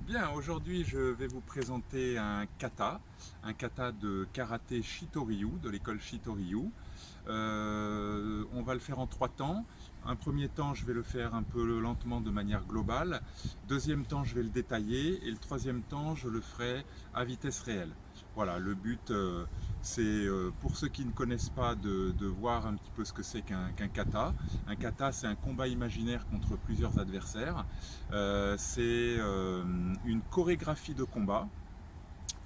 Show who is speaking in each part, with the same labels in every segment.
Speaker 1: Bien, aujourd'hui je vais vous présenter un kata de karaté Shitoryu, de l'école Shitoryu. On va le faire en 3 temps. Un premier temps, je vais le faire un peu lentement de manière globale. Deuxième temps, je vais le détailler. Et le troisième temps, je le ferai à vitesse réelle. Voilà, le but, c'est pour ceux qui ne connaissent pas de voir un petit peu ce que c'est qu'un kata. Un kata, c'est un combat imaginaire contre plusieurs adversaires. C'est une chorégraphie de combat.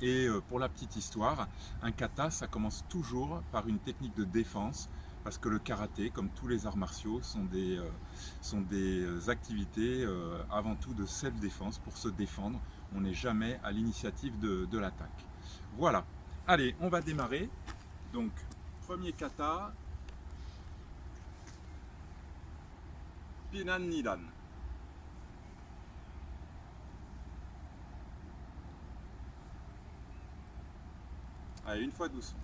Speaker 1: Et pour la petite histoire, un kata, ça commence toujours par une technique de défense, parce que le karaté, comme tous les arts martiaux, sont des activités avant tout de self-défense, pour se défendre. On n'est jamais à l'initiative de l'attaque. Voilà. Allez, on va démarrer. Donc, premier kata, Pinan Nidan. Allez, une fois doucement.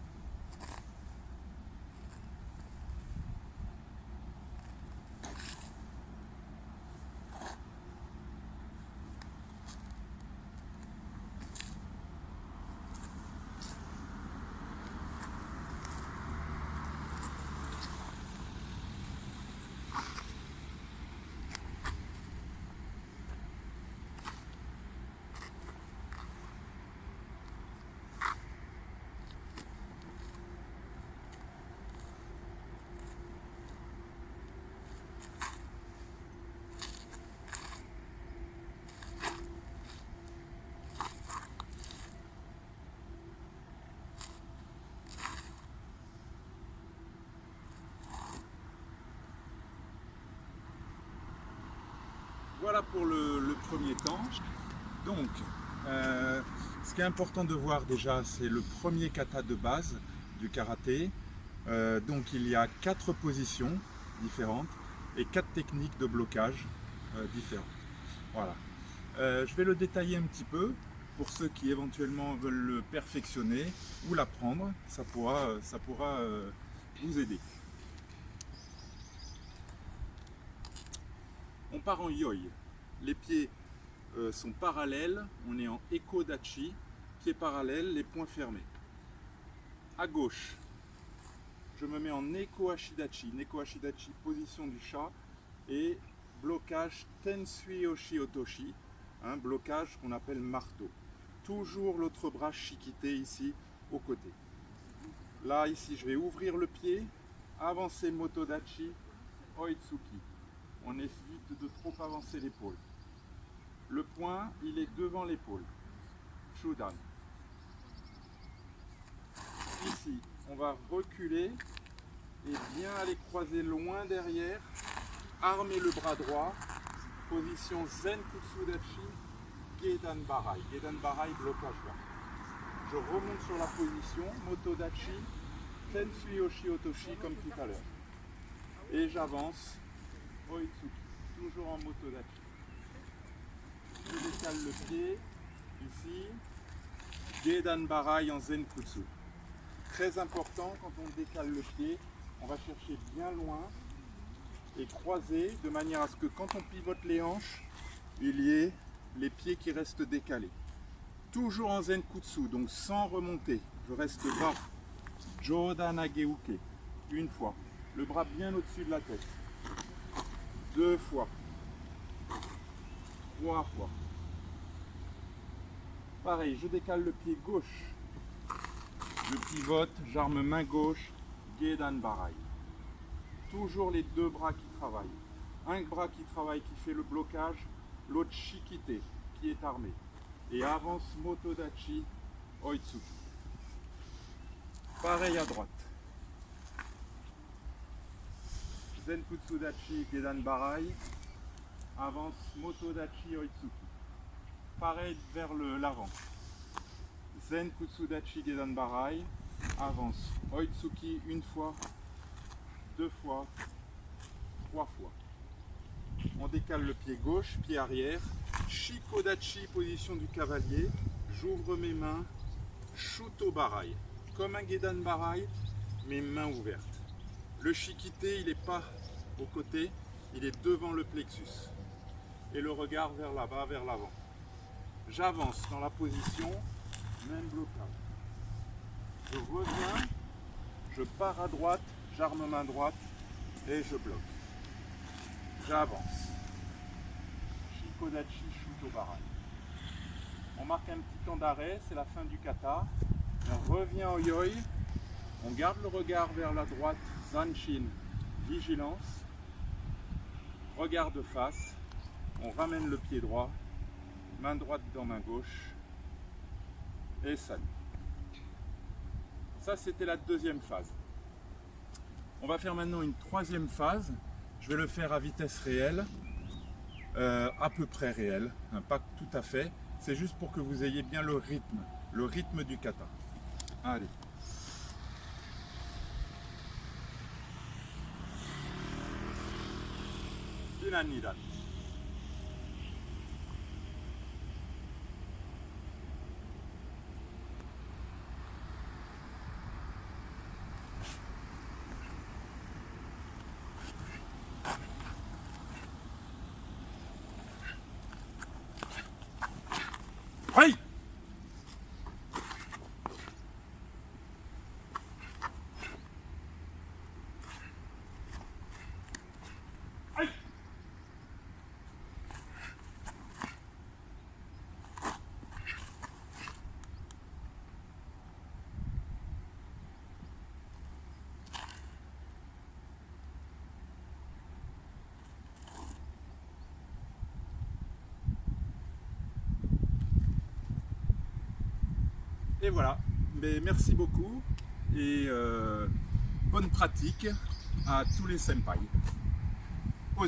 Speaker 1: Voilà pour le premier temps. Donc, ce qui est important de voir déjà, c'est le premier kata de base du karaté. Donc, il y a 4 positions différentes et 4 techniques de blocage différentes. Voilà. Je vais le détailler un petit peu pour ceux qui éventuellement veulent le perfectionner ou l'apprendre. Ça pourra vous aider. On part en yoi. Les pieds sont parallèles, on est en Eko-dachi, pieds parallèles, les poings fermés. À gauche, je me mets en Neko-ashidachi. Neko-ashidachi, position du chat, et blocage Tensui-oshi otoshi, blocage qu'on appelle marteau. Toujours l'autre bras shikité ici, au côté. Là, ici, je vais ouvrir le pied, avancer Motodachi, Oitsuki. On évite de trop avancer l'épaule. Le poing, il est devant l'épaule. Shudan. Ici, on va reculer et bien aller croiser loin derrière. Armer le bras droit. Position Zen Kutsudachi, Gedan Barai. Gedan Barai, blocage là. Je remonte sur la position, Motodachi, Tensui Oshi Otoshi comme tout à l'heure. Et j'avance, Oitsuki, toujours en Motodachi. Je décale le pied, ici, Gedan Barai en Zenkutsu. Très important, quand on décale le pied, on va chercher bien loin et croiser de manière à ce que quand on pivote les hanches, il y ait les pieds qui restent décalés. Toujours en Zenkutsu, donc sans remonter. Je reste bas. Jodan Ageuke. Une fois. Le bras bien au-dessus de la tête. 2 fois. 3 fois. Pareil, je décale le pied gauche. Je pivote, j'arme main gauche, Gedan Barai. Toujours les 2 bras qui travaillent. Un bras qui travaille, qui fait le blocage, l'autre shikite, qui est armé. Et avance Motodachi, Oitsuki. Pareil à droite. Zenkutsudachi, Gedan Barai. Avance Motodachi, Oitsuki. Pareil vers l'avant. Zenkutsudachi, Gedan Barai. Avance Oitsuki une fois, 2 fois, 3 fois. On décale le pied gauche, pied arrière. Shikodachi, position du cavalier. J'ouvre mes mains. Shuto Barai. Comme un Gedan Barai, mes mains ouvertes. Le shikite, il n'est pas au côté, il est devant le plexus. Et le regard vers là-bas, vers l'avant. j'avance dans la position, même blocage. Je reviens, je pars à droite, j'arme main droite et je bloque. J'avance. Shikodachi Shutobarai. On marque un petit temps d'arrêt, c'est la fin du kata. On revient au yoi. On garde le regard vers la droite, Zanshin, vigilance. Regard de face. On ramène le pied droit. Main droite dans main gauche. Et salut. Ça, c'était la deuxième phase. On va faire maintenant une troisième phase. Je vais le faire à vitesse réelle, à peu près réelle, hein, pas tout à fait. C'est juste pour que vous ayez bien le rythme du kata. Allez. Nidan Nidan. Hey! Et voilà, mais merci beaucoup et bonne pratique à tous les senpai.